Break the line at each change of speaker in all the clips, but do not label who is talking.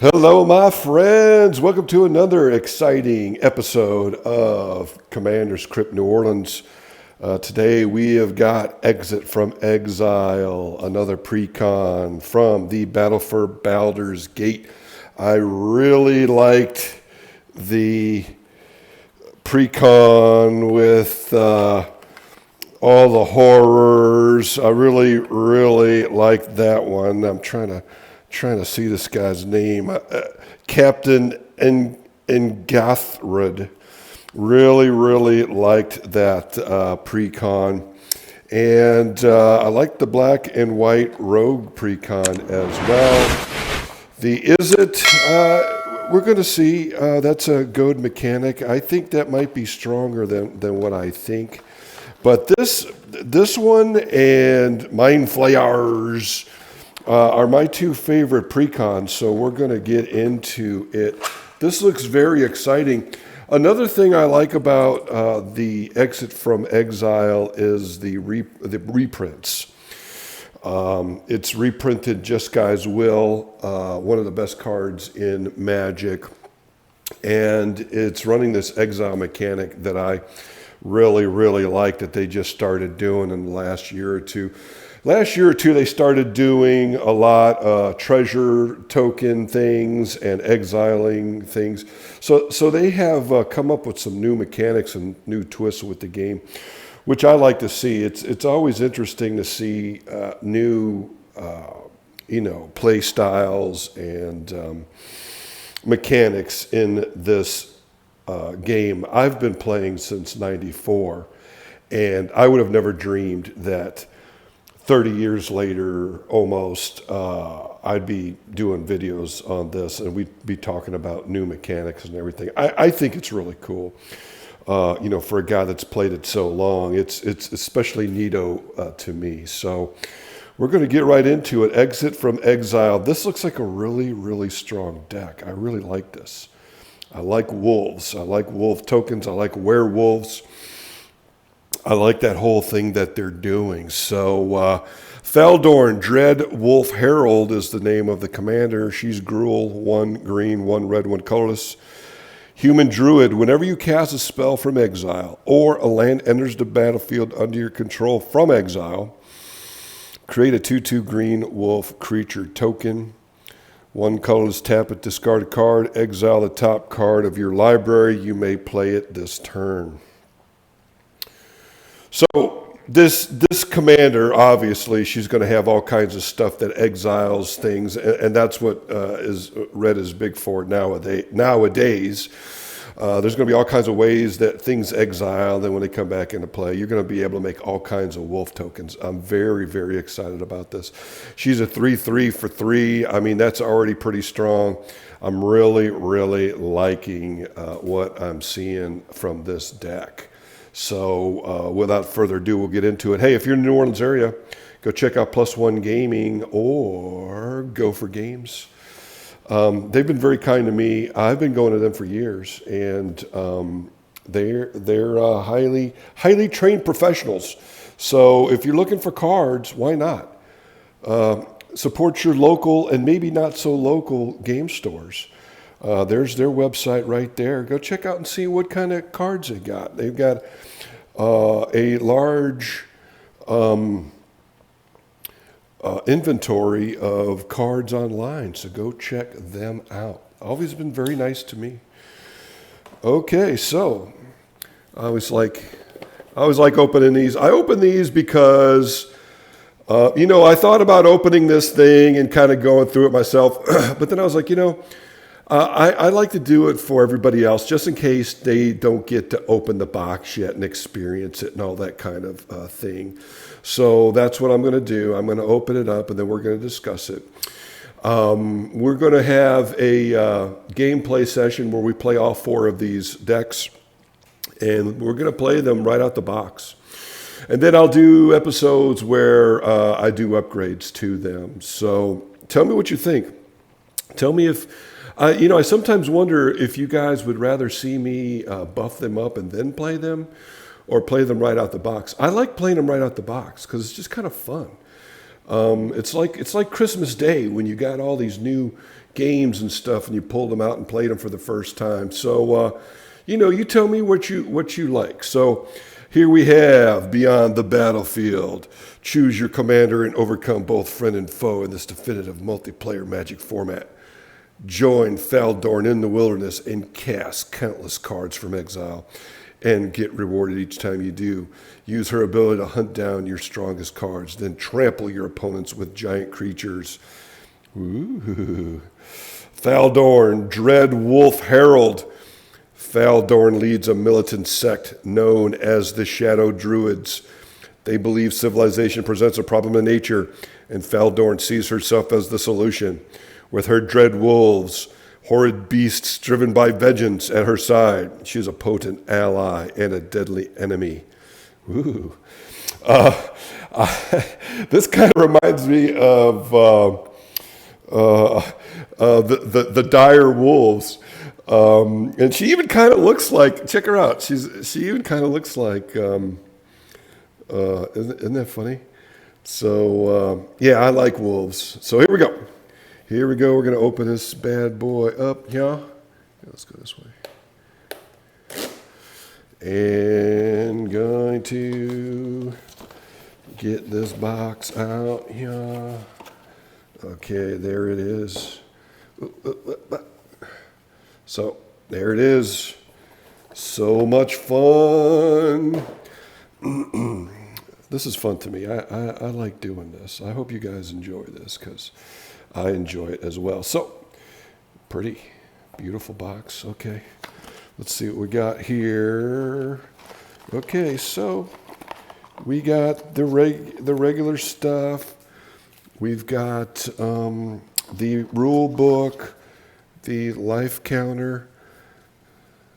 Hello, my friends. Welcome to another exciting episode of Commander's Crypt New Orleans. Today we have got Exit from Exile, another Precon from the Battle for Baldur's Gate. I really liked the Precon with all the horrors. I really liked that one. I'm trying to see this guy's name. Captain Engathrud. Really liked that Precon. And I liked the black and white rogue Precon as well. The Is It, we're going to see. That's a good mechanic. I think that might be stronger than what I think. But this one and Mind Flayers are my two favorite Precons, so we're going to get into it. This looks very exciting. Another thing I like about the Exit from Exile is the reprints. It's reprinted Just Guy's Will, one of the best cards in Magic, and it's running this Exile mechanic that I really like that they just started doing in the last year or two. Last year or two, they started doing a lot treasure token things and exiling things. So they have come up with some new mechanics and new twists with the game, which I like to see. It's always interesting to see new play styles and mechanics in this game. I've been playing since '94, and I would have never dreamed that 30 years later, almost, I'd be doing videos on this and we'd be talking about new mechanics and everything. I think it's really cool. For a guy that's played it so long, it's especially neato to me. So we're going to get right into it. Exit from Exile. This looks like a really strong deck. I really like this. I like wolves. I like wolf tokens. I like werewolves. I like that whole thing that they're doing. So, Feldorn, Dread Wolf Herald is the name of the commander. She's Gruul, 1 green, 1 red, 1 colorless. Human Druid, whenever you cast a spell from exile or a land enters the battlefield under your control from exile, create a 2/2 green wolf creature token. 1 colorless, tap it, discard a card, exile the top card of your library. You may play it this turn. So this commander, obviously, she's going to have all kinds of stuff that exiles things, and that's what is red is big for nowadays. There's going to be all kinds of ways that things exile. Then when they come back into play, you're going to be able to make all kinds of wolf tokens. I'm very excited about this. She's a 3/3 for 3. I mean, that's already pretty strong. I'm really liking what I'm seeing from this deck. So without further ado, we'll get into it. Hey, if you're in the New Orleans area, go check out Plus One Gaming or Go for Games. They've been very kind to me. I've been going to them for years, and they're highly trained professionals. So if you're looking for cards, why not? Support your local and maybe not so local game stores. There's their website right there. Go check out and see what kind of cards they got. They've got a large inventory of cards online, so go check them out. Always been very nice to me. Okay, so I always like opening these. I open these because I thought about opening this thing and kind of going through it myself, but then I was like, I like to do it for everybody else, just in case they don't get to open the box yet and experience it and all that kind of thing. So that's what I'm going to do. I'm going to open it up, and then we're going to discuss it. We're going to have a gameplay session where we play all 4 of these decks, and we're going to play them right out the box. And then I'll do episodes where I do upgrades to them. So tell me what you think. Tell me if... I sometimes wonder if you guys would rather see me buff them up and then play them, or play them right out the box. I like playing them right out the box because it's just kind of fun. It's like Christmas Day when you got all these new games and stuff, and you pulled them out and played them for the first time. So, you tell me what you like. So here we have Beyond the Battlefield. Choose your commander and overcome both friend and foe in this definitive multiplayer Magic format. Join Faldorn in the wilderness and cast countless cards from Exile and get rewarded each time you do. Use her ability to hunt down your strongest cards, then trample your opponents with giant creatures. Ooh. Faldorn, Dread Wolf Herald. Faldorn leads a militant sect known as the Shadow Druids. They believe civilization presents a problem in nature, and Faldorn sees herself as the solution. With her dread wolves, horrid beasts driven by vengeance at her side, she is a potent ally and a deadly enemy. Ooh. This kind of reminds me of the dire wolves. And she even kind of looks like, check her out, she even kind of looks like, isn't that funny? So, yeah, I like wolves. So here we go. We're going to open this bad boy up. Yeah, let's go this way. And going to get this box out here. Okay, there it is. So, there it is. So much fun. This is fun to me. I like doing this. I hope you guys enjoy this because I enjoy it as well. So, pretty, beautiful box. Okay, let's see what we got here. Okay, so we got the regular stuff. We've got the rule book, the life counter.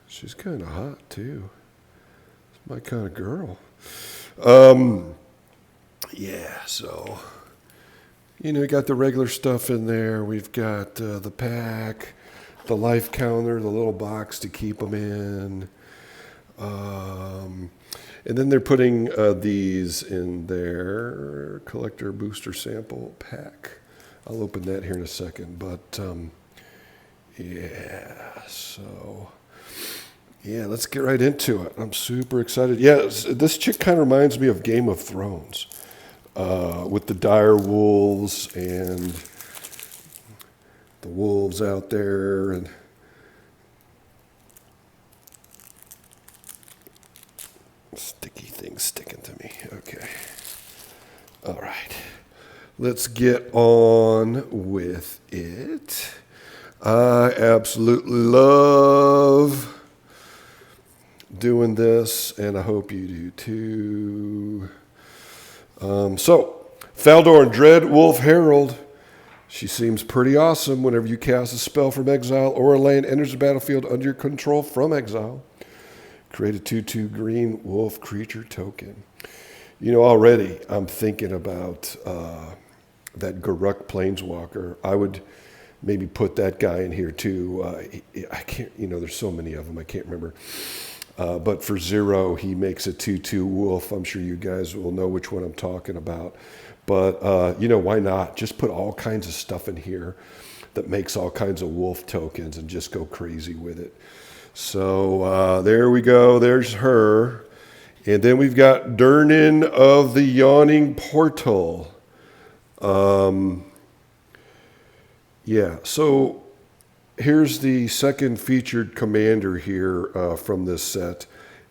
She's kind of hot too. It's my kind of girl. Yeah, so, we got the regular stuff in there. We've got the pack, the life counter, the little box to keep them in. And then they're putting these in their collector booster sample pack. I'll open that here in a second. But, yeah, so... yeah, let's get right into it. I'm super excited. Yeah, this chick kind of reminds me of Game of Thrones with the dire wolves and the wolves out there. And sticky things sticking to me. Okay. All right. Let's get on with it. I absolutely love doing this, and I hope you do too. So, Faldorn, Dread Wolf Herald. She seems pretty awesome. Whenever you cast a spell from exile or a land enters the battlefield under your control from exile, create a 2/2 green wolf creature token. Already I'm thinking about that Garruk Planeswalker. I would maybe put that guy in here too. I can't, there's so many of them, I can't remember. But for 0, he makes a 2/2 wolf. I'm sure you guys will know which one I'm talking about. But, why not? Just put all kinds of stuff in here that makes all kinds of wolf tokens and just go crazy with it. So there we go. There's her. And then we've got Durnan of the Yawning Portal. Yeah, so here's the second featured commander here from this set,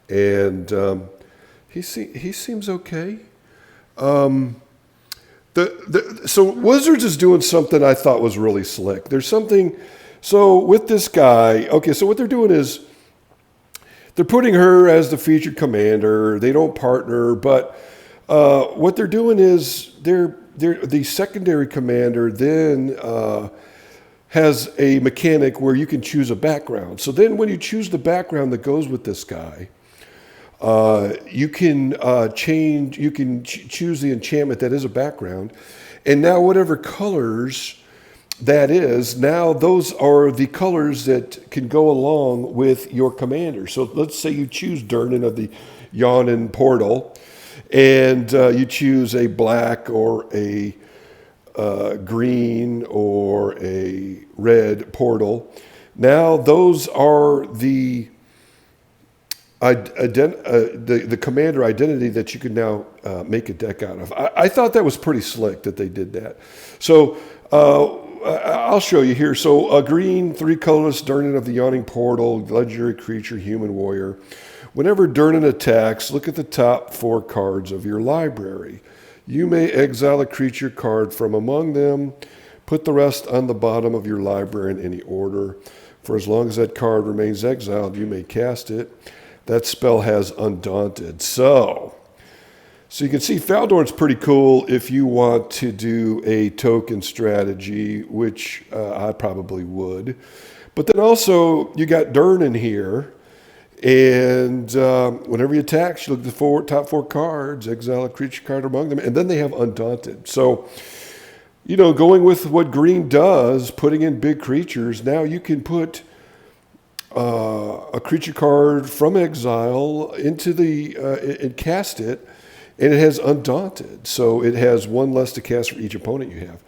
and he seems okay. So Wizards is doing something I thought was really slick. There's something. So with this guy, okay. So what they're doing is they're putting her as the featured commander. They don't partner, but what they're doing is they're the secondary commander then has a mechanic where you can choose a background. So then when you choose the background that goes with this guy, you can choose the enchantment that is a background. And now whatever colors that is, now those are the colors that can go along with your commander. So let's say you choose Durnan of the Yawning Portal, and you choose a black or a green or a red portal. Now those are the the commander identity that you can now make a deck out of. I thought that was pretty slick that they did that. So I'll show you here. So a green, 3 colorless Durnan of the Yawning Portal, legendary creature, human warrior. Whenever Durnan attacks, look at the top 4 cards of your library. You may exile a creature card from among them. Put the rest on the bottom of your library in any order. For as long as that card remains exiled, you may cast it. That spell has Undaunted. So you can see Faldorn's pretty cool if you want to do a token strategy, which I probably would. But then also you got Durnan here. And whenever he attacks, you look at the top 4 cards, exile a creature card among them, and then they have Undaunted. So, you know, going with what green does, putting in big creatures, now you can put a creature card from exile into the and cast it, and it has Undaunted. So it has 1 less to cast for each opponent you have.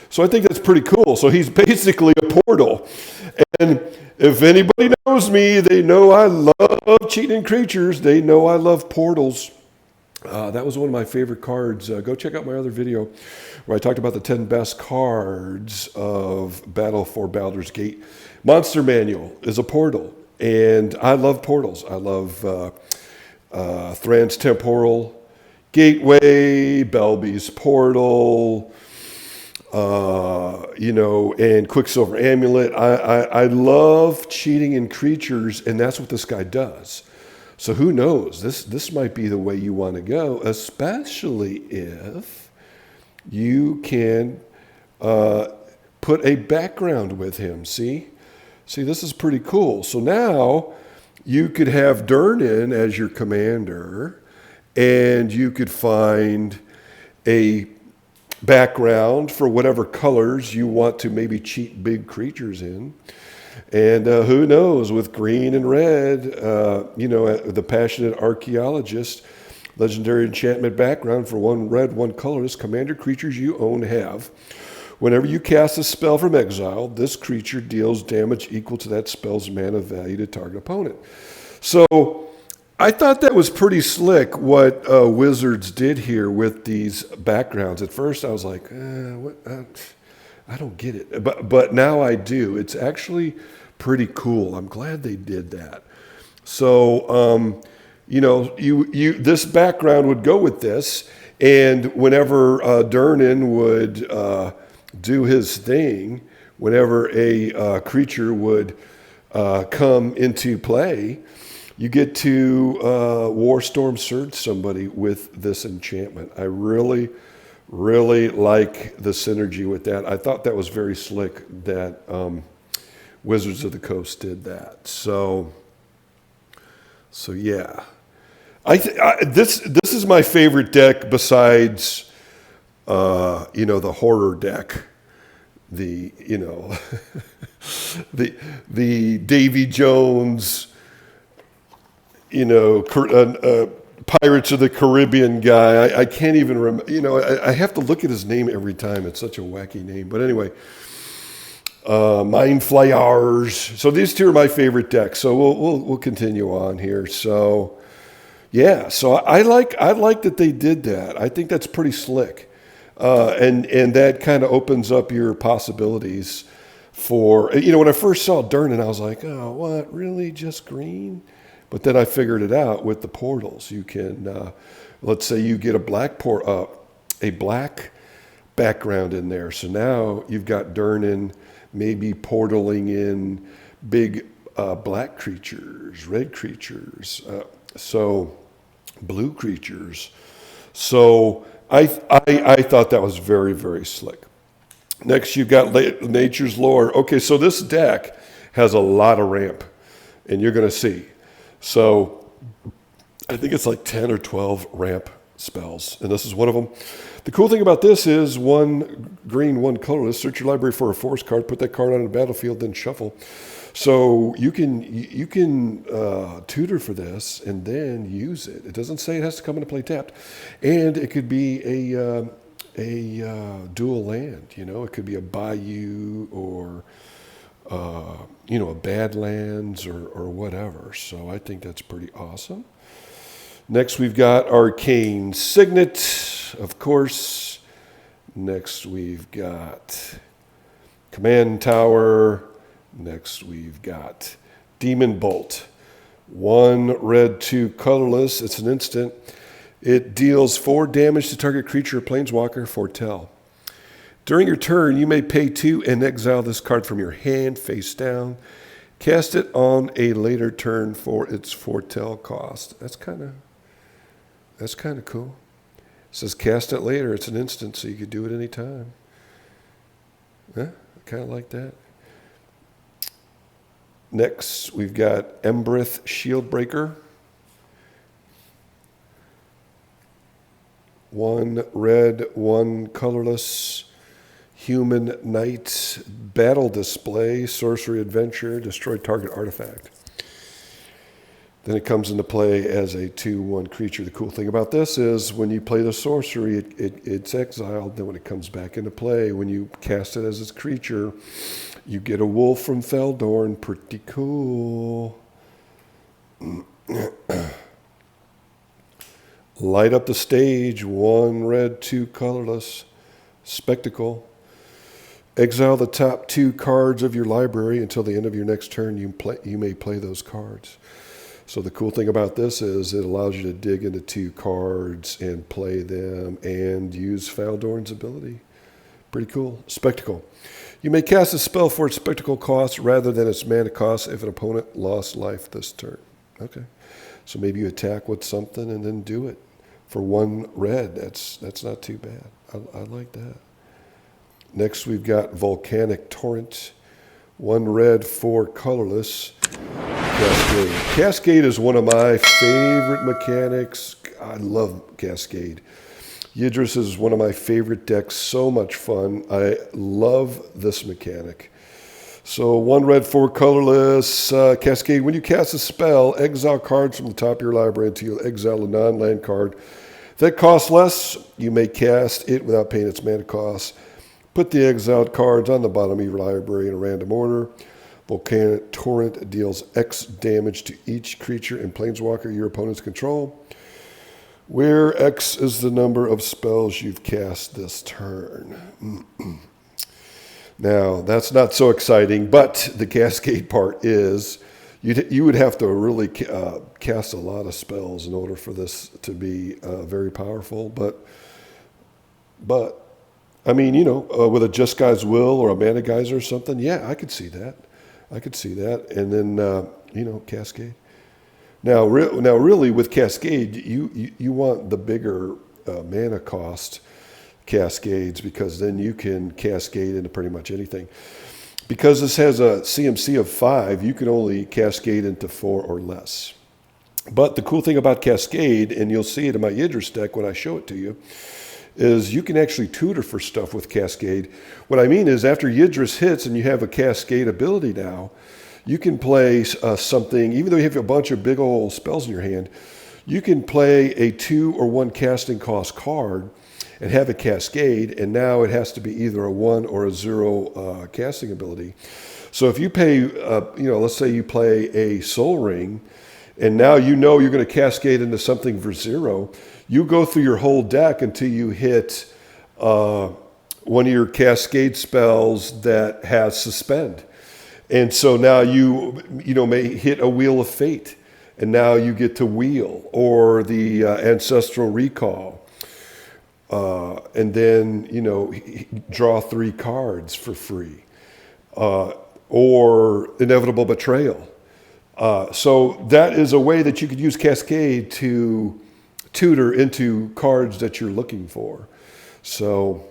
So I think that's pretty cool. So he's basically a portal. And if anybody knows me, they know I love cheating creatures. They know I love portals. That was one of my favorite cards. Go check out my other video where I talked about the 10 best cards of Battle for Baldur's Gate. Monster Manual is a portal, and I love portals. I love Thran's Temporal Gateway, Belby's Portal, you know, and Quicksilver Amulet. I love cheating in creatures, and that's what this guy does. So who knows? This might be the way you want to go, especially if you can put a background with him. See, this is pretty cool. So now you could have Durnan as your commander, and you could find a background for whatever colors you want to maybe cheat big creatures in. And who knows, with green and red, you know, the Passionate Archaeologist, legendary enchantment background for 1 red, 1 colorless, commander creatures you own have. Whenever you cast a spell from exile, this creature deals damage equal to that spell's mana value to target opponent. So I thought that was pretty slick what Wizards did here with these backgrounds. At first I was like, I don't get it. But now I do. It's actually pretty cool. I'm glad they did that. So, you know, this background would go with this. And whenever Durnan would do his thing, whenever a creature would come into play, you get to Warstorm Surge somebody with this enchantment. I really like the synergy with that. I thought that was very slick that Wizards of the Coast did that. So yeah. This is my favorite deck besides you know, the horror deck, the you know the Davy Jones, you know, Pirates of the Caribbean guy. I can't even remember. You know, I have to look at his name every time. It's such a wacky name. But anyway, Mind Flayers. So these 2 are my favorite decks. So we'll continue on here. So yeah. So I like that they did that. I think that's pretty slick, and that kind of opens up your possibilities for, you know, when I first saw Durnan, I was like, oh, what, really, just green? But then I figured it out with the portals. You can, let's say you get a black background in there. So now you've got Durnan maybe portaling in big black creatures, red creatures, so blue creatures. So I thought that was very, very slick. Next, you've got Nature's Lore. Okay, so this deck has a lot of ramp, and you're going to see. So I think it's like 10 or 12 ramp spells, and this is one of them. The cool thing about this is 1 green, 1 colorless. Search your library for a forest card, put that card on the battlefield, then shuffle. So you can tutor for this and then use it. It doesn't say it has to come into play tapped, and it could be a dual land. You know, it could be a bayou or you know, a Badlands or whatever. So I think that's pretty awesome. Next, we've got Arcane Signet, of course. Next, we've got Command Tower. Next, we've got Demon Bolt. 1 red, 2 colorless. It's an instant. It deals 4 damage to target creature or planeswalker, foretell. During your turn, you may pay 2 and exile this card from your hand face down. Cast it on a later turn for its foretell cost. That's kind of cool. It says cast it later. It's an instant, so you could do it anytime. Yeah, I kind of like that. Next, we've got Embereth Shieldbreaker. 1 red, 1 colorless. Human Knight, Battle Display, Sorcery Adventure, destroy target artifact. Then it comes into play as a 2/1 creature. The cool thing about this is when you play the sorcery, it's exiled. Then when it comes back into play, when you cast it as its creature, you get a wolf from Feldorn. Pretty cool. Light up the stage, 1 red, 2 colorless. Spectacle. Exile the top 2 cards of your library until the end of your next turn. You may play those cards. So the cool thing about this is it allows you to dig into 2 cards and play them and use Feldorn's ability. Pretty cool. Spectacle. You may cast a spell for its spectacle cost rather than its mana cost if an opponent lost life this turn. Okay. So maybe you attack with something and then do it. For 1 red, that's not too bad. I like that. Next, we've got Volcanic Torrent. 1 red, 4 colorless. Cascade. Cascade is one of my favorite mechanics. I love Cascade. Yidris is one of my favorite decks. So much fun. I love this mechanic. So 1 red, 4 colorless. Cascade. When you cast a spell, exile cards from the top of your library until you exile a non-land card that costs less. You may cast it without paying its mana cost. Put the exiled cards on the bottom of your library in a random order. Volcanic Torrent deals X damage to each creature and planeswalker your opponent's control, where X is the number of spells you've cast this turn. Now, that's not so exciting, but the Cascade part is you would have to really cast a lot of spells in order for this to be very powerful. But I mean, you know, with a Just Guy's Will or a Mana Geyser or something, yeah, I could see that. And then, you know, Cascade. Now, really, with Cascade, you want the bigger mana cost Cascades because then you can cascade into pretty much anything. Because this has a CMC of 5, you can only cascade into 4 or less. But the cool thing about Cascade, and you'll see it in my Yidris deck when I show it to you, is you can actually tutor for stuff with Cascade. What I mean is after Yidris hits and you have a Cascade ability now, you can play something, even though you have a bunch of big old spells in your hand, you can play a 2 or 1 casting cost card and have a Cascade, and now it has to be either a 1 or a 0 casting ability. So if you pay, you know, let's say you play a Soul Ring, and now you know you're going to cascade into something for 0, you go through your whole deck until you hit one of your Cascade spells that has Suspend. And so now you know, may hit a Wheel of Fate, and now you get to wheel, or the Ancestral Recall. And then, you know, draw 3 cards for free. Or Inevitable Betrayal. So that is a way that you could use Cascade to tutor into cards that you're looking for. So,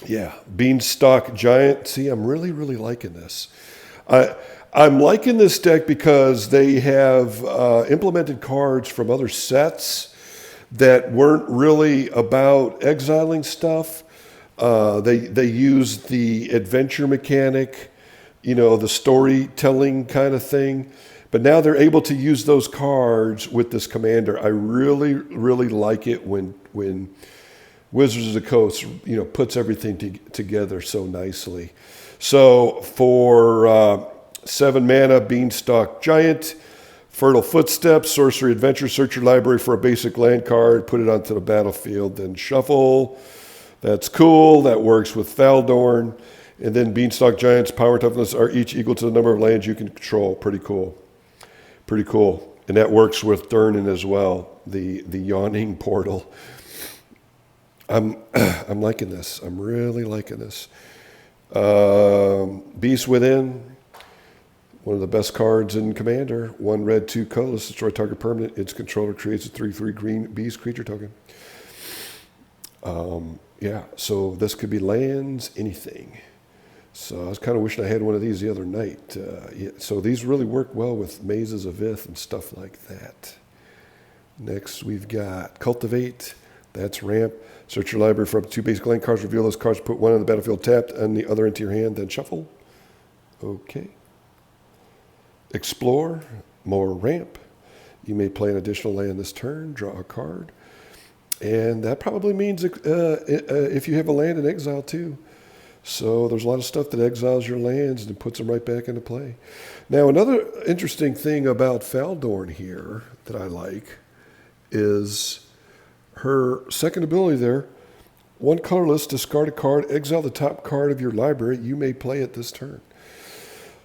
yeah, Beanstalk Giant. See, I'm really, really liking this. I'm liking this deck because they have implemented cards from other sets that weren't really about exiling stuff. They used the adventure mechanic, you know, the storytelling kind of thing. But now they're able to use those cards with this commander. I really, really like it when Wizards of the Coast, puts everything together so nicely. So for 7 mana, Beanstalk Giant, Fertile Footsteps, Sorcery Adventure, search your library for a basic land card, put it onto the battlefield, then shuffle. That's cool. That works with Faldorn. And then Beanstalk Giants' power and toughness are each equal to the number of lands you can control. Pretty cool. Pretty cool. And that works with Durnan as well, the Yawning Portal. I'm liking this. I'm really liking this. Beast Within, one of the best cards in Commander. 1 red, 2 colorless, destroy target permanent. Its controller creates a 3/3 green beast creature token. Yeah, so this could be lands, anything. So I was kind of wishing I had one of these the other night. Yeah, so these really work well with Mazes of Ith and stuff like that. Next, we've got Cultivate. That's ramp. Search your library for up to 2 basic land cards. Reveal those cards. Put 1 on the battlefield tapped and the other into your hand. Then shuffle. Okay. Explore. More ramp. You may play an additional land this turn. Draw a card. And that probably means if you have a land in exile too. So there's a lot of stuff that exiles your lands and puts them right back into play. Now, another interesting thing about Faldorn here that I like is her second ability there. 1 colorless, discard a card, exile the top card of your library. You may play it this turn.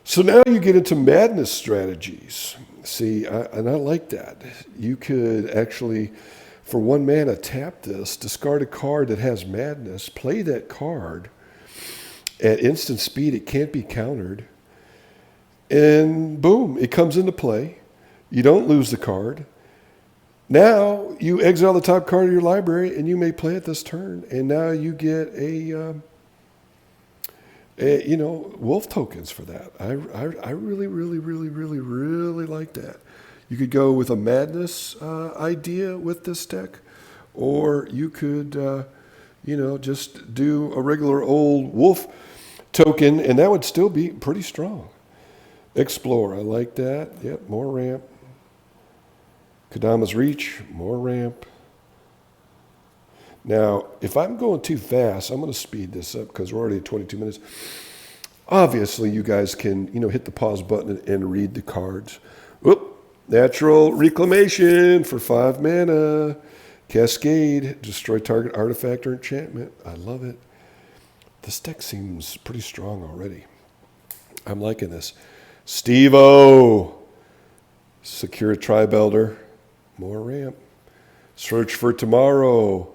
So now you get into madness strategies. See, and I like that. You could actually, for 1 mana, tap this, discard a card that has madness, play that card at instant speed. It can't be countered. And boom, it comes into play. You don't lose the card. Now you exile the top card of your library and you may play it this turn. And now you get a wolf tokens for that. I really, really, really, really, really like that. You could go with a madness idea with this deck, or you could, just do a regular old wolf token, and that would still be pretty strong. Explore, I like that. Yep, more ramp. Kodama's Reach, more ramp. Now, if I'm going too fast, I'm going to speed this up because we're already at 22 minutes. Obviously, you guys can, hit the pause button and read the cards. Whoop, Natural Reclamation for 5 mana. Cascade, destroy target artifact or enchantment. I love it. This deck seems pretty strong already. I'm liking this. Steve-O, Secure Tribe Elder, more ramp. Search for Tomorrow.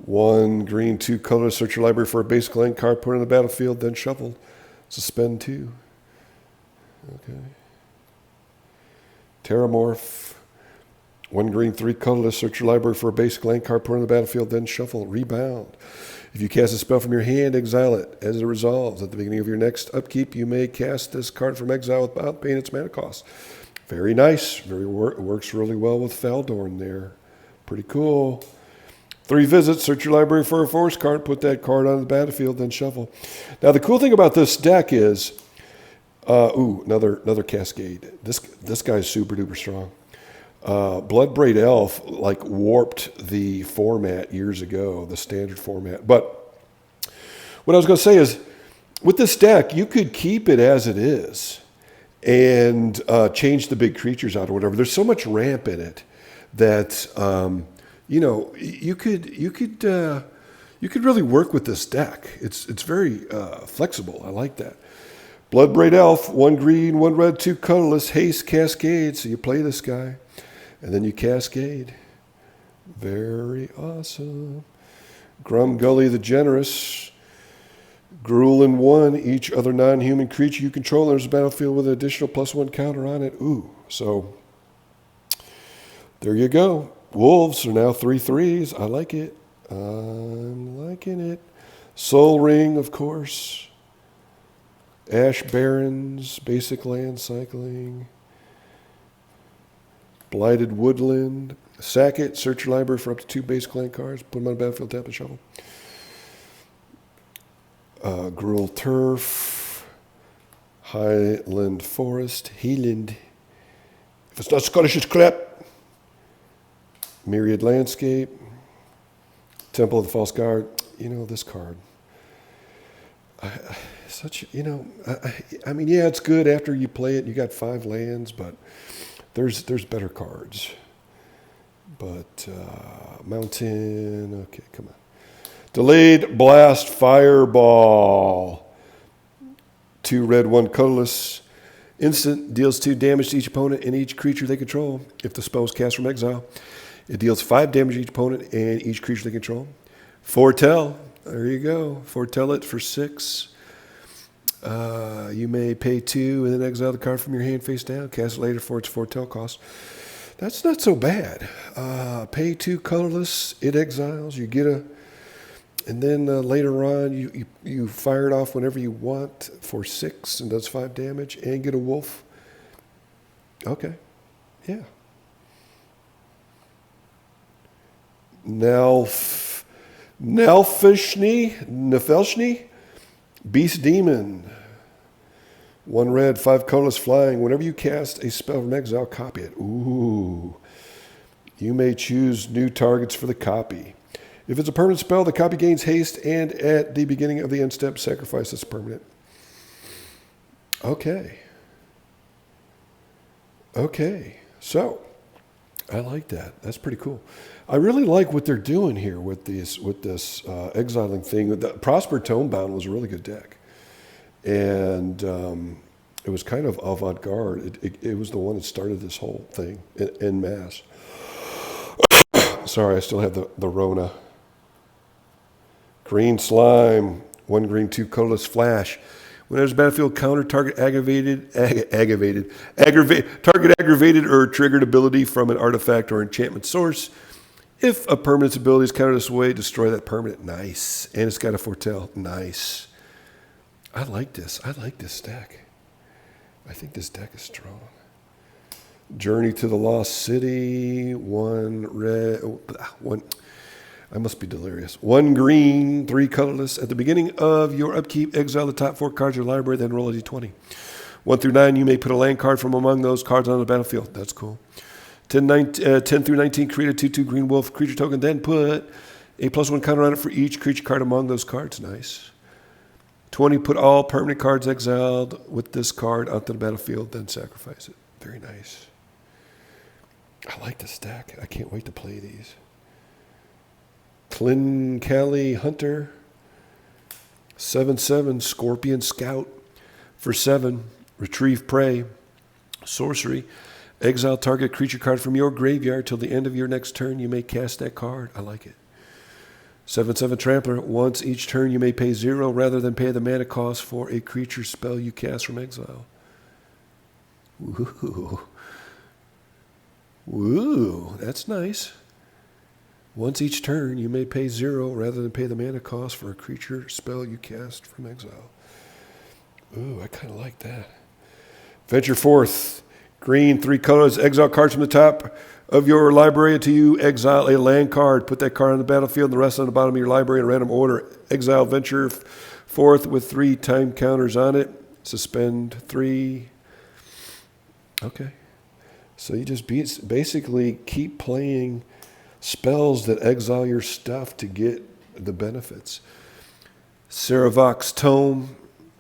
1 green, 2 colors. Search your library for a basic land card. Put it on the battlefield, then shuffle. Suspend 2. Okay. Terramorph. 1 green, 3 colorless. Search your library for a basic land card. Put it on the battlefield, then shuffle. Rebound. If you cast a spell from your hand, exile it. As it resolves, at the beginning of your next upkeep, you may cast this card from exile without paying its mana cost. Very nice. Works really well with Faldorn there. Pretty cool. 3 visits, search your library for a force card, put that card on the battlefield, then shuffle. Now, the cool thing about this deck is, another Cascade. This guy's super duper strong. Bloodbraid Elf warped the format years ago, the standard format. But what I was going to say is, with this deck, you could keep it as it is and change the big creatures out or whatever. There's so much ramp in it that you could really work with this deck. It's very flexible. I like that. Bloodbraid Elf, 1 green, 1 red, 2 colorless, haste, cascade. So you play this guy, and then you cascade. Very awesome. Grum Gully the Generous. Gruul in 1. Each other non-human creature you control enters the battlefield with an additional +1 counter on it. Ooh, so there you go. Wolves are now 3/3s. I like it. I'm liking it. Soul Ring, of course. Ash Barrens, basic land cycling. Blighted Woodland. Sack it. Search your library for up to 2 basic land cards. Put them on the battlefield, tap and shuffle. Gruul Turf. Highland Forest. Healand. If it's not Scottish, it's crap. Myriad Landscape. Temple of the False Guard. This card. I mean, yeah, it's good after you play it. You got 5 lands, but there's better cards. But Mountain, okay, come on. Delayed Blast Fireball. 2 red, 1 colorless. Instant deals 2 damage to each opponent and each creature they control. If the spell is cast from exile, it deals 5 damage to each opponent and each creature they control. Foretell, there you go. Foretell it for 6. You may pay 2 and then exile the card from your hand face down. Cast it later for its foretell cost. That's not so bad. Pay 2 colorless, it exiles. You get a, and then later on you fire it off whenever you want for 6 and does 5 damage and get a wolf. Okay, yeah. Nefelshni, Beast Demon. 1 red, 5 colorless flying. Whenever you cast a spell from exile, copy it. Ooh. You may choose new targets for the copy. If it's a permanent spell, the copy gains haste, and at the beginning of the end step, sacrifice this permanent. Okay. Okay. So, I like that. That's pretty cool. I really like what they're doing here with this exiling thing. The Prosper Tomebound was a really good deck. And it was kind of avant-garde. It was the one that started this whole thing en masse. Sorry, I still have the Rona. Green Slime. 1 green, 2 colorless flash. When there's a battlefield counter, target aggravated or triggered ability from an artifact or enchantment source. If a permanent's ability is countered this way, destroy that permanent. Nice. And it's got a foretell. Nice. I like this. I like this deck. I think this deck is strong. Journey to the Lost City. 1 red. 1. I must be delirious. 1 green, 3 colorless. At the beginning of your upkeep, exile the top 4 cards of your library, then roll a d20. 1 through 9, you may put a land card from among those cards on the battlefield. That's cool. 10 through 19, create a 2/2 green wolf creature token, then put a +1 counter on it for each creature card among those cards. Nice. 20, put all permanent cards exiled with this card onto the battlefield, then sacrifice it. Very nice. I like this deck. I can't wait to play these. Clincali Hunter. 7/7, Scorpion Scout. For 7, retrieve prey. Sorcery. Exile target creature card from your graveyard till the end of your next turn. You may cast that card. I like it. 7/7 Trampler. Once each turn, you may pay 0 rather than pay the mana cost for a creature spell you cast from exile. Woo. Woo. That's nice. Once each turn, you may pay 0 rather than pay the mana cost for a creature spell you cast from exile. Ooh, I kind of like that. Venture forth. Green, 3 colors. Exile cards from the top of your library until you exile a land card. Put that card on the battlefield and the rest on the bottom of your library in random order. Exile venture forth with 3 time counters on it. Suspend 3. Okay. So you just basically keep playing spells that exile your stuff to get the benefits. Saravok's Tome,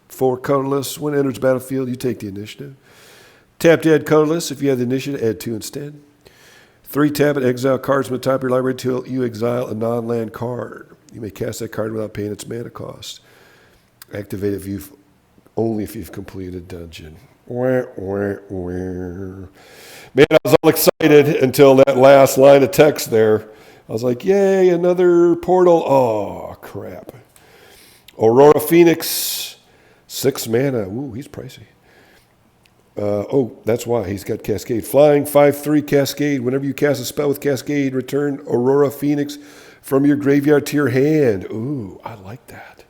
4 colorless. When it enters battlefield, you take the initiative. Tap to add colorless. If you have the initiative, add 2 instead. 3, tap and exile cards from the top of your library until you exile a non-land card. You may cast that card without paying its mana cost. Activate only if you've completed a dungeon. Man, I was all excited until that last line of text there. I was like, yay, another portal. Oh, crap. Aurora Phoenix, 6 mana. Ooh, he's pricey. That's why. He's got Cascade. Flying, 5/3 Cascade. Whenever you cast a spell with Cascade, return Aurora Phoenix from your graveyard to your hand. Ooh, I like that.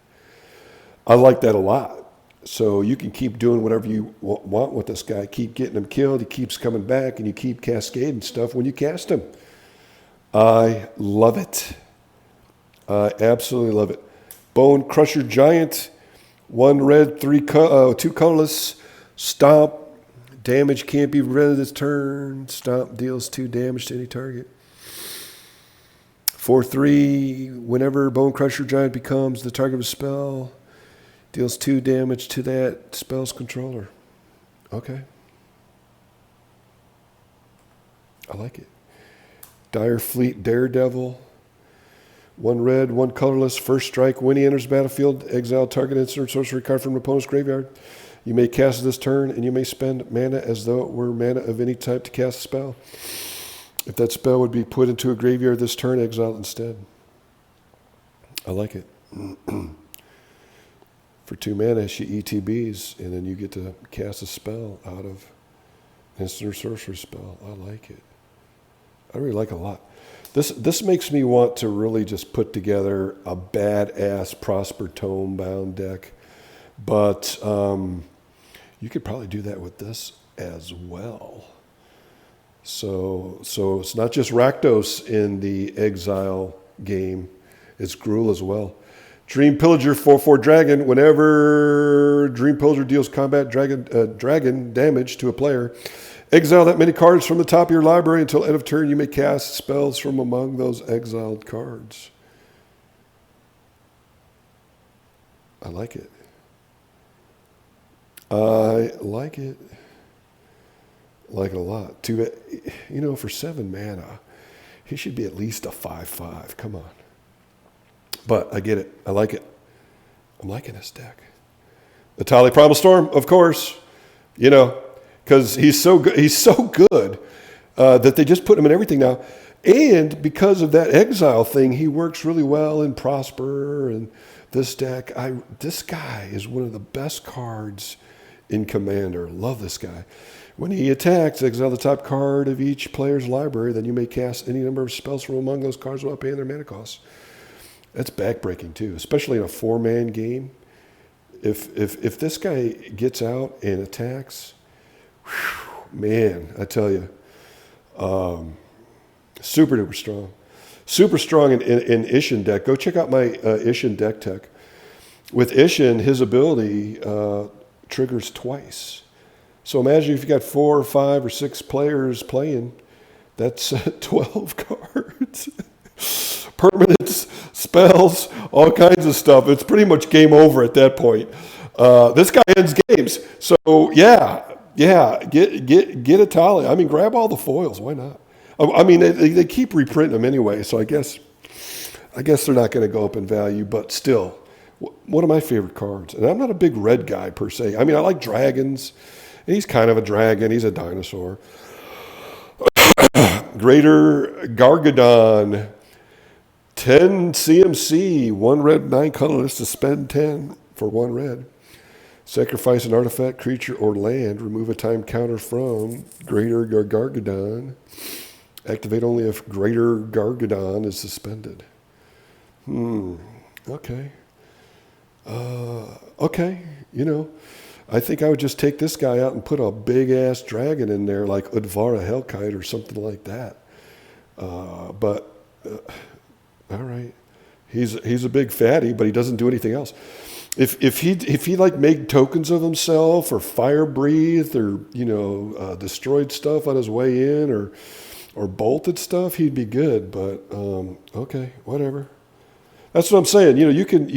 I like that a lot. So you can keep doing whatever you want with this guy. Keep getting him killed. He keeps coming back, and you keep cascading stuff when you cast him. I love it. I absolutely love it. Bone Crusher Giant. 1 red, 2 colorless. Stomp. Damage can't be read this turn. Stomp deals 2 damage to any target. 4/3, whenever Bone Crusher Giant becomes the target of a spell, deals 2 damage to that spell's controller. Okay. I like it. Dire Fleet Daredevil. 1 red, 1 colorless. First strike. When he enters the battlefield, exile target instant sorcery card from an opponent's graveyard. You may cast this turn, and you may spend mana as though it were mana of any type to cast a spell. If that spell would be put into a graveyard this turn, exile it instead. I like it. For 2 mana, she ETBs, and then you get to cast a spell out of instant or sorcery spell. I like it. I really like it a lot. This makes me want to really just put together a badass Prosper Tome bound deck. But you could probably do that with this as well. So it's not just Rakdos in the Exile game. It's Gruul as well. Dream Pillager 4/4 Dragon. Whenever Dream Pillager deals combat dragon damage to a player, exile that many cards from the top of your library until end of turn. You may cast spells from among those exiled cards. I like it. I like it. Like it a lot. For 7 mana, he should be at least a 5/5. Come on. But I get it. I like it. I'm liking this deck. Natali Primal Storm, of course. Because he's so good. He's so good that they just put him in everything now. And because of that exile thing, he works really well in Prosper and this deck. This guy is one of the best cards in Commander. Love this guy. When he attacks, exile the top card of each player's library. Then you may cast any number of spells from among those cards without paying their mana costs. That's backbreaking too, especially in a 4-man game. If this guy gets out and attacks, whew, man, I tell you, super duper strong. Super strong in Ishin deck. Go check out my Ishin deck tech. With Ishin, his ability triggers twice. So imagine if you got 4 or 5 or 6 players playing, that's 12 cards. Permanents, spells, all kinds of stuff. It's pretty much game over at that point. This guy ends games. So yeah, get a tally. I mean, grab all the foils. Why not? I mean, they keep reprinting them anyway. So I guess they're not going to go up in value. But still, one of my favorite cards. And I'm not a big red guy per se. I mean, I like dragons. And he's kind of a dragon. He's a dinosaur. Greater Gargadon. 10 CMC, 1 red, 9 colorless to spend 10 for 1 red. Sacrifice an artifact, creature, or land. Remove a time counter from Greater Gargadon. Activate only if Greater Gargadon is suspended. Okay. Okay, I think I would just take this guy out and put a big-ass dragon in there like Udvara Hellkite or something like that. All right, he's a big fatty, but he doesn't do anything else. If he like made tokens of himself or fire breathed or destroyed stuff on his way in or bolted stuff, he'd be good. But okay, whatever. That's what I'm saying. You can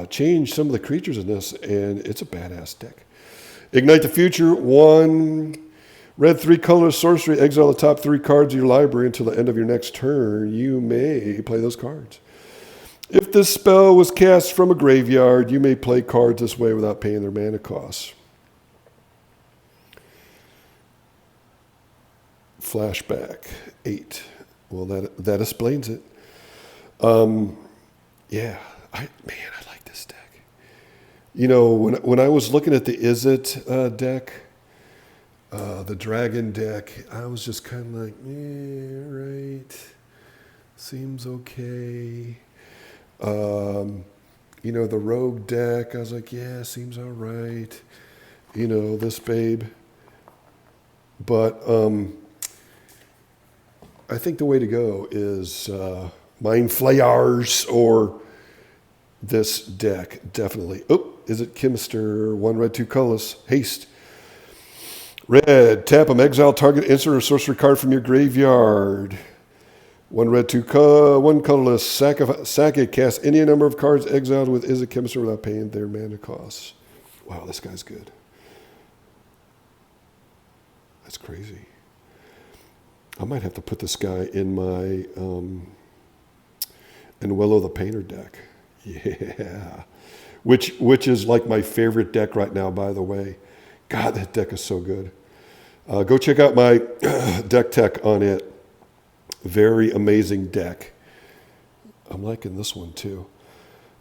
change some of the creatures in this, and it's a badass deck. Ignite the Future, 1 red, 3 colorless sorcery. Exile the top 3 cards of your library until the end of your next turn. You may play those cards. If this spell was cast from a graveyard, you may play cards this way without paying their mana costs. Flashback 8. Well, that explains it. Yeah, I like this deck. When I was looking at the Izzet deck, the Dragon deck, I was just kind of like, right, seems okay. The Rogue deck, I was like, yeah, seems all right. This babe. But I think the way to go is Mind Flayers or this deck, definitely. Oh, is it Chemister? 1 red, 2 colorless. Haste. Red, tap them, exile target instant or sorcery card from your graveyard. 1 red, 1 colorless. Sack it. Cast any number of cards exiled with Is a Chemistry without paying their mana costs. Wow, this guy's good. That's crazy. I might have to put this guy in my Endwello the Painter deck. Yeah. Which is like my favorite deck right now, by the way. God, that deck is so good. Go check out my deck tech on it. Very amazing deck. I'm liking this one too.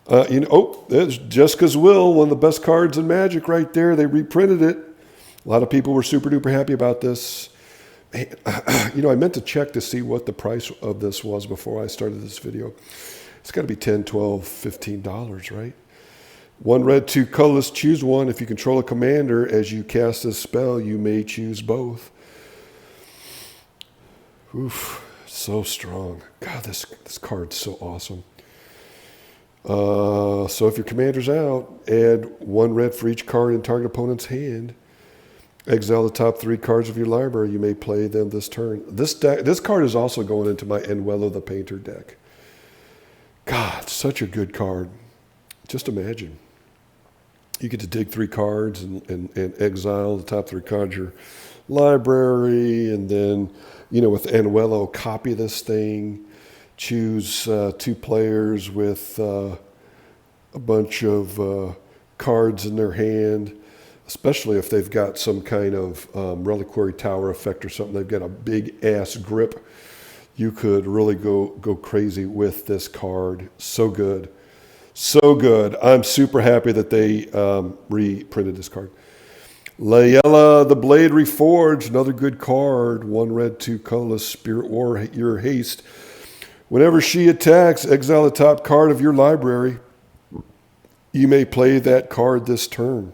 There's Jessica's Will, one of the best cards in Magic right there. They reprinted it. A lot of people were super duper happy about this. I meant to check to see what the price of this was before I started this video. It's got to be $10, $12, $15, right? 1 red, 2 colorless. Choose one. If you control a commander as you cast a spell, you may choose both. Oof, so strong. God, this card's so awesome. So if your commander's out, add 1 red for each card in target opponent's hand. Exile the top 3 cards of your library. You may play them this turn. This card is also going into my Endwello the Painter deck. God, such a good card. Just imagine. You get to dig 3 cards and exile the top 3 cards of your library, and then, with Endwello, copy this thing, choose 2 players with a bunch of cards in their hand, especially if they've got some kind of reliquary tower effect or something. They've got a big-ass grip. You could really go crazy with this card. So good. So good. I'm super happy that they reprinted this card. Layella the Blade Reforged, another good card. 1 red, 2 colorless. Spirit War, your haste. Whenever she attacks, exile the top card of your library. You may play that card this turn.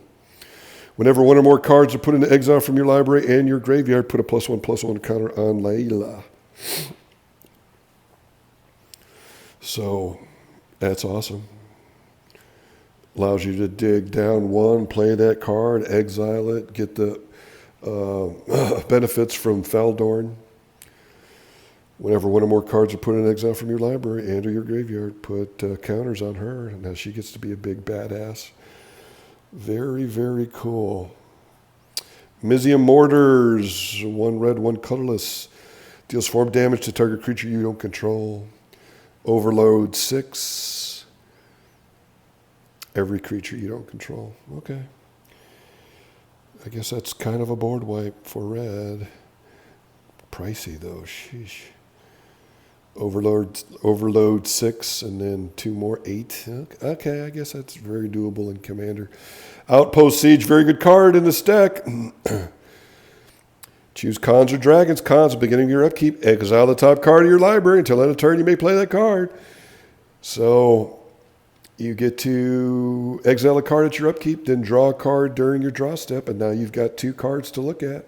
Whenever 1 or more cards are put into exile from your library and your graveyard, put a +1/+1 counter on Layla. So that's awesome. Allows you to dig down 1, play that card, exile it, get the benefits from Faldorn. Whenever 1 or more cards are put in exile from your library and or your graveyard, put counters on her, and now she gets to be a big badass. Very, very cool. Mizium Mortars, 1 red, 1 colorless. Deals 4 damage to target creature you don't control. Overload 6. Every creature you don't control. Okay. I guess that's kind of a board wipe for red. Pricey though, sheesh. Overload 6 and then 2 more, 8. Okay, I guess that's very doable in Commander. Outpost Siege, very good card in this deck. Choose Cons or Dragons. Cons, beginning of your upkeep. Exile the top card of your library. Until end of turn, you may play that card. So you get to exile a card at your upkeep, then draw a card during your draw step, and now you've got 2 cards to look at.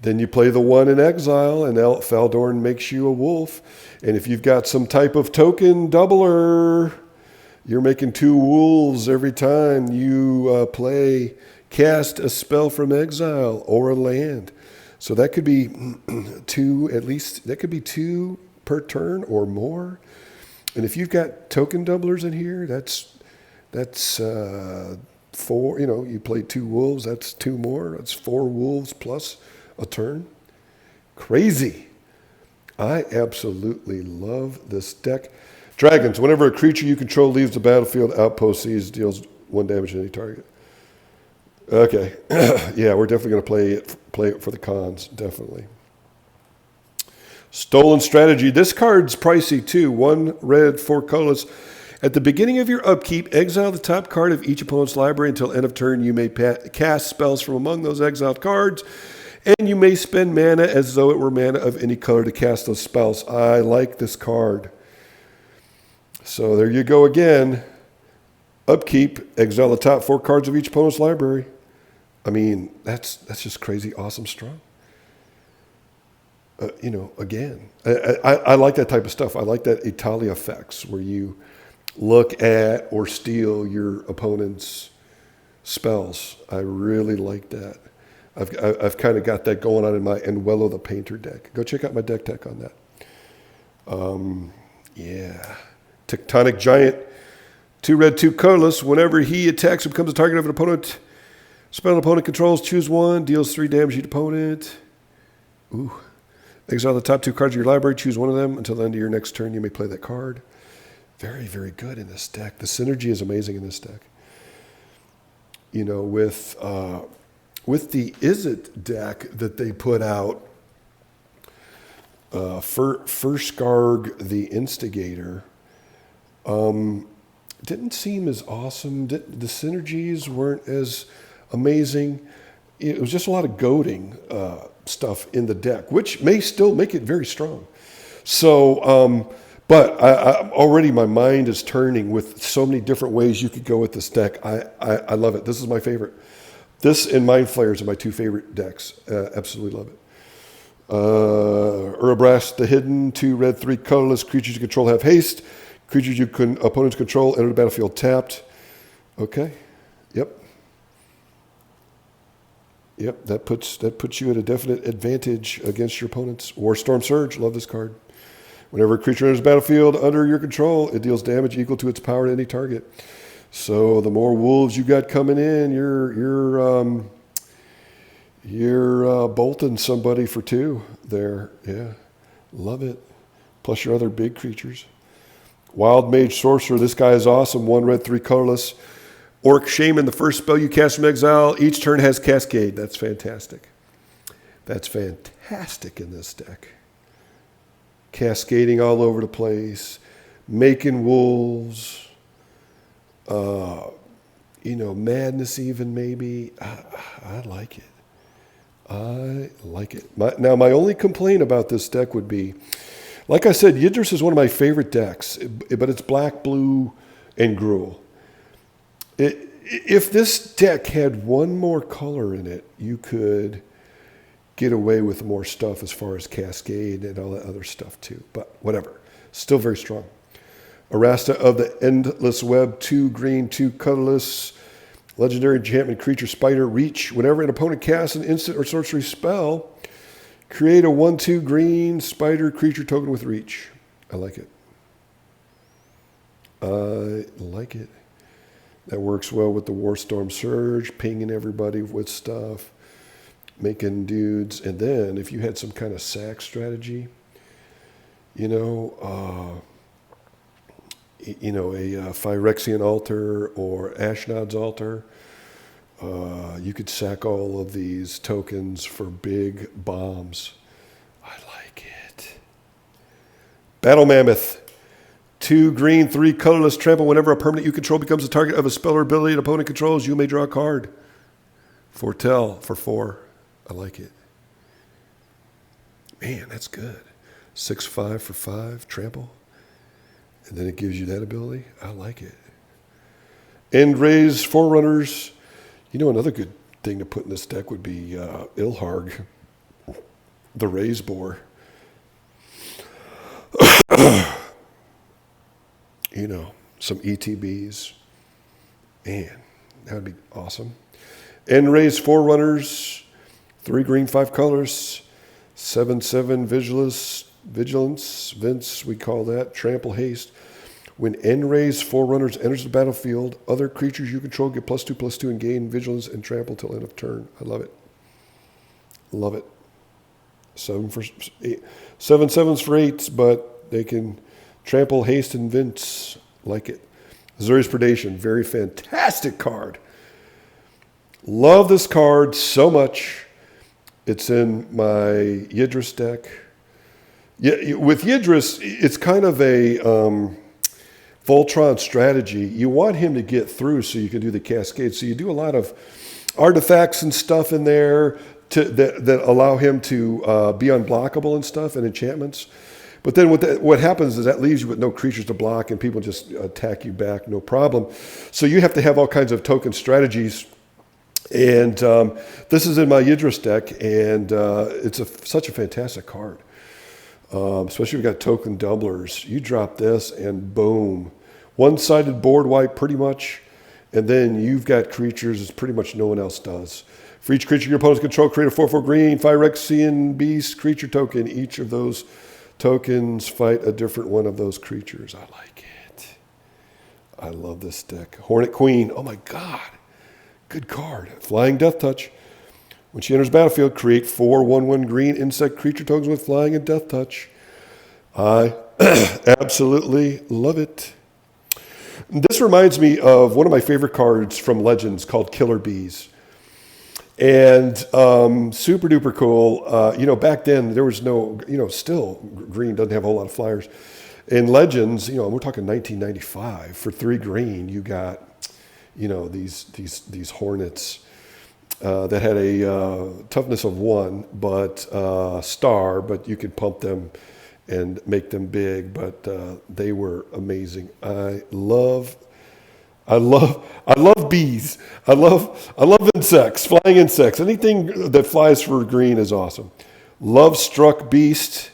Then you play the 1 in exile, and Faldorn makes you a wolf. And if you've got some type of token doubler, you're making 2 wolves every time you cast a spell from exile or a land. So that could be 2, at least, that could be 2 per turn or more. And if you've got token doublers in here, that's 4, you play 2 wolves, that's 2 more. That's 4 wolves plus a turn. Crazy. I absolutely love this deck. Dragons, whenever a creature you control leaves the battlefield, outpost sees, deals 1 damage to any target. Okay. Yeah, we're definitely going to play it for the cons, definitely. Stolen Strategy. This card's pricey too. 1 red, 4 colorless. At the beginning of your upkeep, exile the top card of each opponent's library until end of turn. You may cast spells from among those exiled cards, and you may spend mana as though it were mana of any color to cast those spells. I like this card. So there you go again. Upkeep, exile the top 4 cards of each opponent's library. I mean, that's just crazy, awesome, strong. Again, I like that type of stuff. I like that Italia effects where you look at or steal your opponent's spells. I really like that. I've kind of got that going on in my Endwello the Painter deck. Go check out my deck tech on that. Yeah. Tectonic Giant. 2 red, 2 colorless. Whenever he attacks, it becomes a target of an opponent. Spell an opponent controls. Choose 1. Deals 3 damage to each opponent. Ooh. Exile the top 2 cards of your library. Choose one of them. Until the end of your next turn, you may play that card. Very, very good in this deck. The synergy is amazing in this deck. You know, with the Is It deck that they put out, Furskar the Instigator, didn't seem as awesome. The synergies weren't as amazing. It was just a lot of goading stuff in the deck, which may still make it very strong. So, but I already my mind is turning with so many different ways you could go with this deck. I love it. This is my favorite. This and Mind Flayers are my 2 favorite decks. Absolutely love it. Urabrask the Hidden, 2 red, 3 colorless. Creatures you control have haste. Creatures you can opponents control enter the battlefield tapped. Okay. Yep. Yep. That puts you at a definite advantage against your opponents. Warstorm Surge. Love this card. Whenever a creature enters the battlefield under your control, it deals damage equal to its power to any target. So the more wolves you got coming in, you're bolting somebody for 2 there. Yeah, love it. Plus your other big creatures. Wild Mage Sorcerer. This guy is awesome. 1 red, 3 colorless. Orc Shaman. The first spell you cast from exile. Each turn has Cascade. That's fantastic. That's fantastic in this deck. Cascading all over the place. Making wolves. Madness even maybe. I like it. I like it. My only complaint about this deck would be, like I said, Yidris is one of my favorite decks, but it's black, blue, and Gruul. If this deck had 1 more color in it, you could get away with more stuff as far as Cascade and all that other stuff too. But whatever. Still very strong. Arasta of the Endless Web, 2 green, 2 colorless. Legendary enchantment creature Spider Reach. Whenever an opponent casts an instant or sorcery spell, create a 1/2 green spider creature token with Reach. I like it. I like it. That works well with the Warstorm Surge, pinging everybody with stuff, making dudes. And then if you had some kind of sack strategy, a Phyrexian Altar or Ashnod's Altar, you could sack all of these tokens for big bombs. I like it. Battle Mammoth. 2 green, 3 colorless. Trample. Whenever a permanent you control becomes the target of a spell or ability an opponent controls, you may draw a card. Foretell for 4. I like it. Man, that's good. 6/5 for 5. Trample. And then it gives you that ability. I like it. End Raise Forerunners. Another good thing to put in this deck would be Ilharg, the Raise Boar. Some ETBs. Man, that would be awesome. End Raise Forerunners. 3 green, 5 colors. 7/7 Vigilance, Vince, we call that. Trample Haste. When End-Raise Forerunners enters the battlefield, other creatures you control get +2/+2 and gain Vigilance and Trample till end of turn. I love it. Love it. 7/7s for 8s, but they can Trample, Haste, and Vince. Like it. Azorius Predation, very fantastic card. Love this card so much. It's in my Yidris deck. Yeah, with Yidris, it's kind of a Voltron strategy. You want him to get through so you can do the Cascade. So you do a lot of artifacts and stuff in there that allow him to be unblockable and stuff, and enchantments. But then what happens is that leaves you with no creatures to block, and people just attack you back, no problem. So you have to have all kinds of token strategies. And this is in my Yidris deck, and it's such a fantastic card. Especially if you've got token doublers. You drop this, and boom. One-sided board wipe, pretty much. And then you've got creatures as pretty much no one else does. For each creature your opponents control, create a 4/4 green Phyrexian Beast creature token. Each of those tokens fight a different one of those creatures. I like it. I love this deck. Hornet Queen. Oh my God. Good card. Flying Death Touch. When she enters battlefield, create 4 1/1 green insect creature tokens with flying and death touch. I absolutely love it. This reminds me of one of my favorite cards from Legends called Killer Bees. And super duper cool. Back then there was no, still green doesn't have a whole lot of flyers. In Legends, we're talking 1995. For 3 green, you got, these hornets that had a toughness of 1, but star, but you could pump them and make them big. But they were amazing. I love bees. I love insects, flying insects. Anything that flies for green is awesome. Love Struck Beast.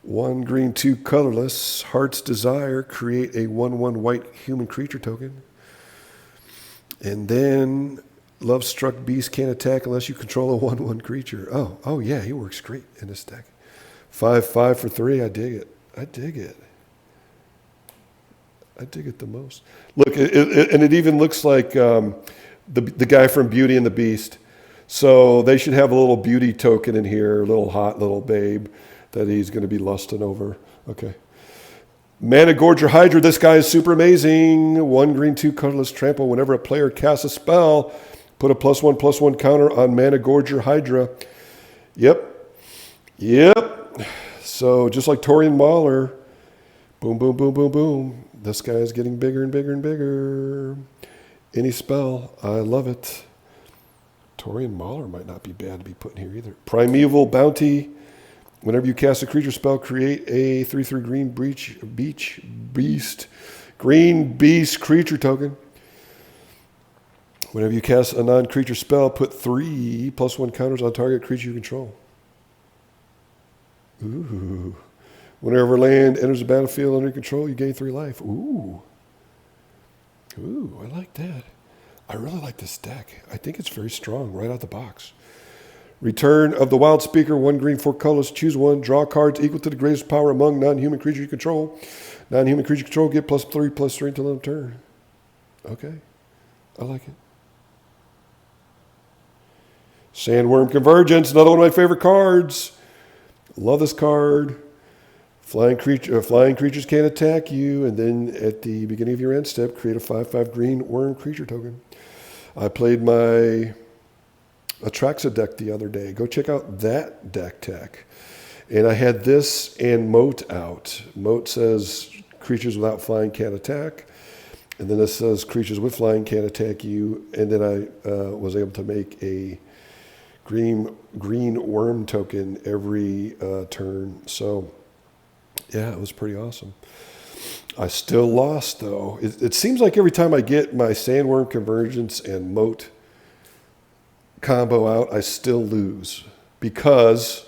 1 green, 2 colorless. Heart's Desire. Create a 1/1 white human creature token. And then Love Struck Beast can't attack unless you control a 1/1 creature. Oh yeah, he works great in this deck. 5/5 for 3. I dig it. I dig it the most. Look, and it even looks like the guy from Beauty and the Beast. So they should have a little beauty token in here, a little hot little babe that he's going to be lusting over. Okay. Mana Gorger Hydra. This guy is super amazing. 1 green, 2 colorless trample. Whenever a player casts a spell, put a +1/+1 counter on Mana Gorger Hydra. Yep. So just like Torian Mauler, boom, boom, boom, boom, boom. This guy is getting bigger and bigger and bigger. Any spell, I love it. Torian Mauler might not be bad to be put in here either. Primeval Bounty. Whenever you cast a creature spell, create a 3/3 green green beast creature token. Whenever you cast a non-creature spell, put 3 +1 counters on target creature you control. Ooh. Whenever land enters the battlefield under control, you gain 3 life. Ooh, I like that. I really like this deck. I think it's very strong right out the box. Return of the Wild Speaker. 1 green, 4 colors. Choose 1. Draw cards equal to the greatest power among non-human creatures you control. Non-human creature control, get +3/+3 until end of turn. Okay, I like it. Sandworm Convergence. Another one of my favorite cards. Love this card. Flying creatures can't attack you, and then at the beginning of your end step, create a 5/5 green worm creature token. I played my Atraxa deck the other day. Go check out that deck tech. And I had this and Moat out. Moat says creatures without flying can't attack. And then it says creatures with flying can't attack you. And then I was able to make a green worm token every turn. So yeah, it was pretty awesome. I still lost though. It seems like every time I get my Sandworm Convergence and Moat combo out, I still lose because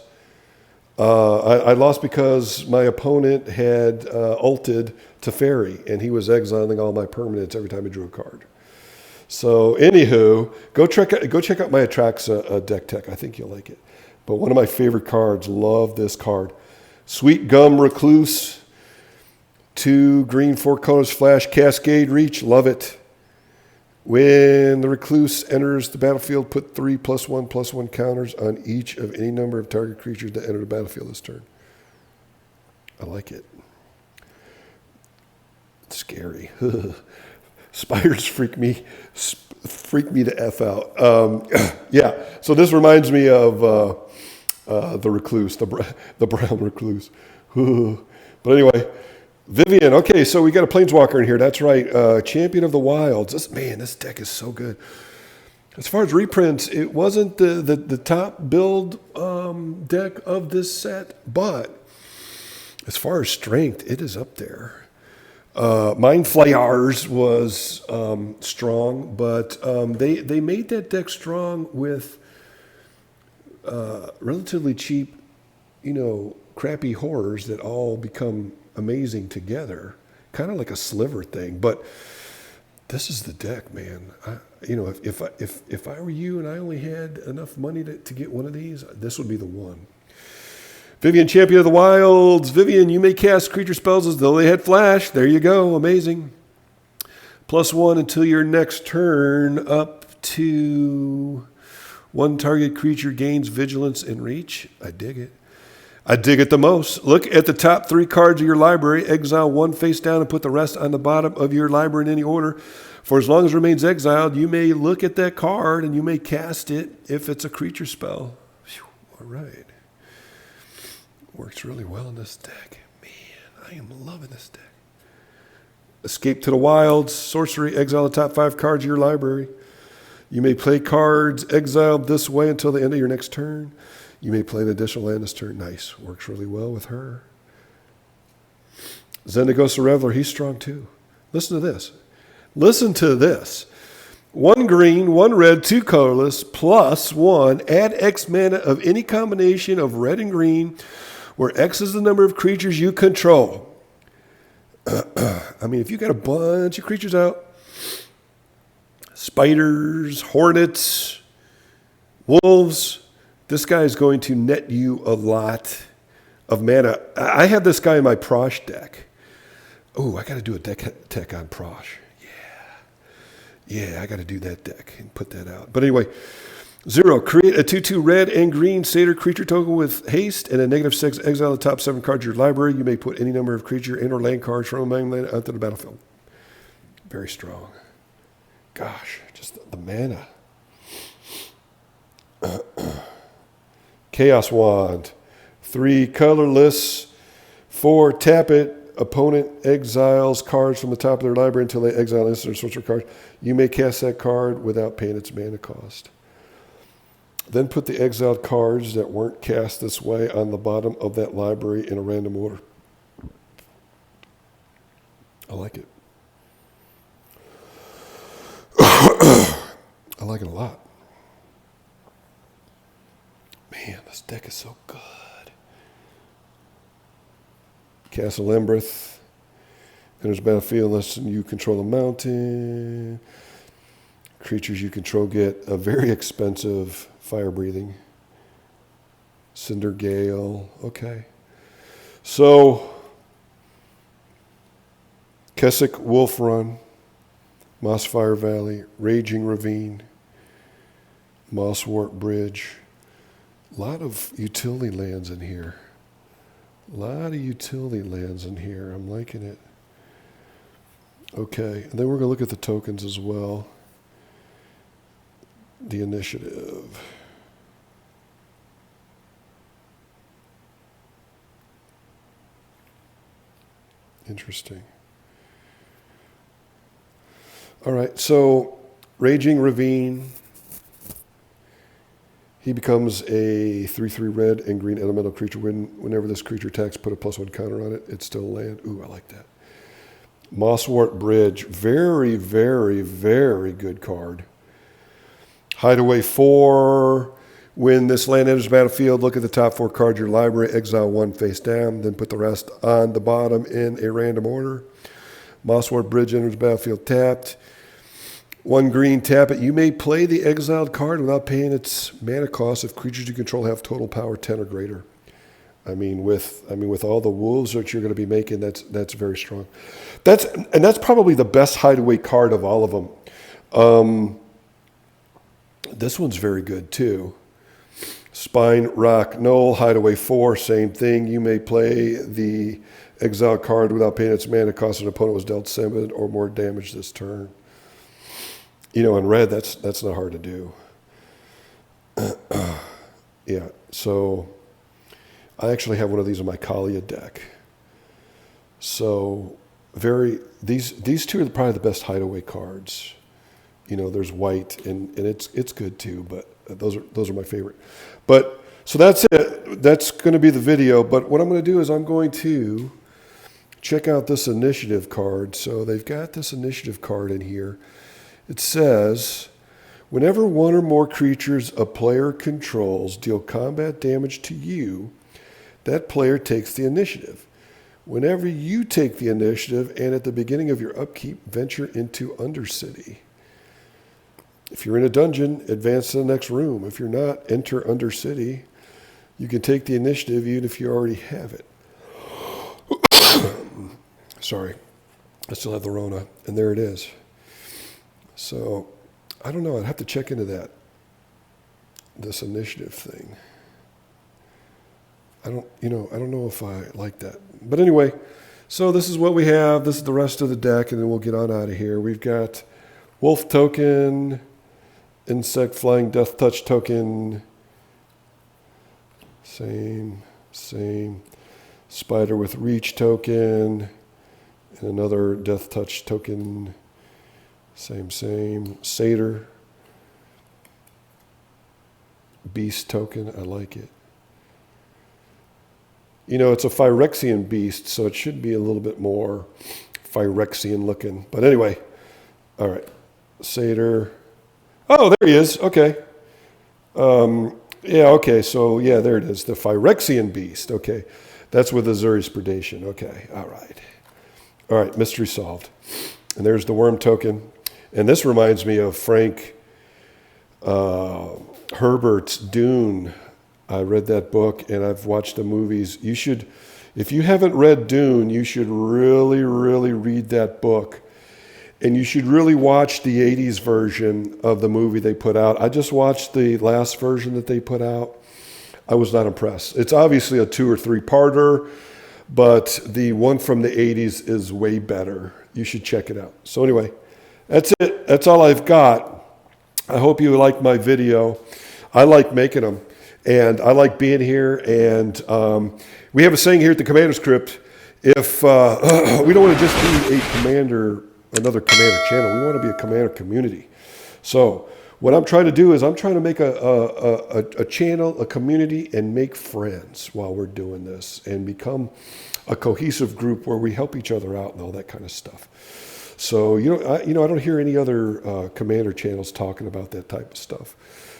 I lost because my opponent had ulted Teferi and he was exiling all my permanents every time he drew a card. So anywho, go check out my Atraxa deck tech. I think you'll like it. But one of my favorite cards, love this card. Sweet Gum Recluse. 2 green, 4 colors, flash, Cascade Reach. Love it. When the Recluse enters the battlefield, put 3 +1/+1 counters on each of any number of target creatures that enter the battlefield this turn. I like it. It's scary. Spiders freak me the F out. Yeah, so this reminds me of the Recluse, the brown Recluse. But anyway, Vivian. Okay, so we got a Planeswalker in here. That's right. Champion of the Wilds. This deck is so good. As far as reprints, it wasn't the top build deck of this set, but as far as strength, it is up there. Mind Flayers was strong, but they made that deck strong with relatively cheap, crappy horrors that all become amazing together, kind of like a sliver thing. But this is the deck, man. If I were you and I only had enough money to get one of these, this would be the one. Vivian, Champion of the Wilds. Vivian, you may cast creature spells as though they had flash. There you go. Amazing. +1 until your next turn, up to 1 target creature gains vigilance and reach. I dig it. I dig it the most. Look at the top 3 cards of your library. Exile 1 face down and put the rest on the bottom of your library in any order. For as long as it remains exiled, you may look at that card and you may cast it if it's a creature spell. Whew, all right. Works really well in this deck. Man, I am loving this deck. Escape to the Wilds. Sorcery. Exile the top 5 cards of your library. You may play cards exiled this way until the end of your next turn. You may play an additional land this turn. Nice. Works really well with her. Zendikos the Reveler. He's strong too. Listen to this. Listen to this. 1 green, 1 red, 2 colorless, +1. Add X mana of any combination of red and green, where X is the number of creatures you control. I mean, if you got a bunch of creatures out, spiders, hornets, wolves, this guy is going to net you a lot of mana. I have this guy in my Prosh deck. Oh, I got to do a deck tech on Prosh. Yeah, I got to do that deck and put that out. But anyway, 0. Create a 2/2 red and green satyr creature token with haste and a -6. Exile the top 7 cards of your library. You may put any number of creature and or land cards from a land onto the battlefield. Very strong. Gosh, just the mana. Chaos Wand. 3 colorless. 4 tap it. Opponent exiles cards from the top of their library until they exile instant or sorcery card. You may cast that card without paying its mana cost. Then put the exiled cards that weren't cast this way on the bottom of that library in a random order. I like it. I like it a lot. Man, this deck is so good. Castle Embreth. Enters battlefield unless you control a mountain. Creatures you control get a very expensive fire breathing. Cinder Gale. Okay. So, Keswick Wolf Run. Mossfire Valley. Raging Ravine. Mosswort Bridge. A lot of utility lands in here. A lot of utility lands in here. I'm liking it. Okay, and then we're going to look at the tokens as well. The initiative. Interesting. All right, so Raging Ravine. He becomes a 3/3 red and green elemental creature. Whenever this creature attacks, put a +1 counter on it. It's still land. Ooh, I like that. Mosswort Bridge. Very, very, very good card. Hideaway 4. When this land enters the battlefield, look at the top 4 cards of your library. Exile 1 face down. Then put the rest on the bottom in a random order. Mosswort Bridge enters the battlefield tapped. 1 green, tap it. You may play the exiled card without paying its mana cost if creatures you control have total power 10 or greater. I mean, with all the wolves that you're going to be making, that's very strong. That's probably the best hideaway card of all of them. This one's very good too. Spine, Rock, Knoll, Hideaway 4, same thing. You may play the exiled card without paying its mana cost. An opponent was dealt 7 or more damage this turn. You know, in red, that's not hard to do. Yeah, so I actually have one of these in my Kalia deck. So these two are probably the best hideaway cards. You know, there's white and it's good too, but those are my favorite. But so that's it. That's going to be the video. But what I'm going to do is I'm going to check out this initiative card. So they've got this initiative card in here. It says, whenever 1 or more creatures a player controls deal combat damage to you, that player takes the initiative. Whenever you take the initiative and at the beginning of your upkeep, venture into Undercity. If you're in a dungeon, advance to the next room. If you're not, enter Undercity. You can take the initiative even if you already have it. Sorry, I still have the Rona, and there it is. So, I don't know. I'd have to check into that. This initiative thing. I don't know if I like that. But anyway, so this is what we have. This is the rest of the deck, and then we'll get on out of here. We've got Wolf token, Insect Flying Death Touch token, same. Spider with Reach token, and another Death Touch token, same. Satyr, Beast token, I like it. It's a Phyrexian beast, so it should be a little bit more Phyrexian looking. But anyway, all right. Satyr. Oh, there he is. Okay. Yeah, okay. So, yeah, there it is. The Phyrexian beast. Okay. That's with Azuri's Predation. Okay. All right. Mystery solved. And there's the worm token. And this reminds me of Frank Herbert's Dune. I read that book and I've watched the movies. You should, if you haven't read Dune, you should really, really read that book. And you should really watch the 80s version of the movie they put out. I just watched the last version that they put out. I was not impressed. It's obviously a 2 or 3-parter, but the one from the 80s is way better. You should check it out. So anyway, that's it. That's all I've got. I hope you like my video. I like making them. And I like being here, and we have a saying here at the Commander's Crypt, if we don't want to just be another Commander channel, we want to be a Commander community. So what I'm trying to do is I'm trying to make a channel, a community, and make friends while we're doing this, and become a cohesive group where we help each other out and all that kind of stuff. So, I don't hear any other Commander channels talking about that type of stuff.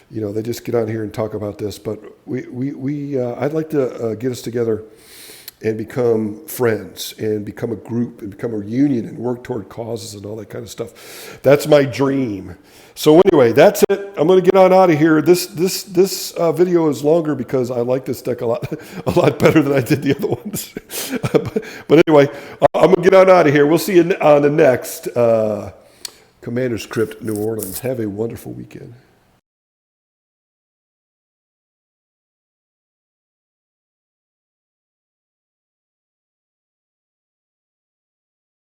They just get on here and talk about this, but I'd like to get us together and become friends and become a group and become a union and work toward causes and all that kind of stuff. That's my dream. So anyway, that's it. I'm going to get on out of here. This video is longer because I like this deck a lot better than I did the other ones. But anyway, I'm going to get on out of here. We'll see you on the next Commander's Crypt New Orleans. Have a wonderful weekend.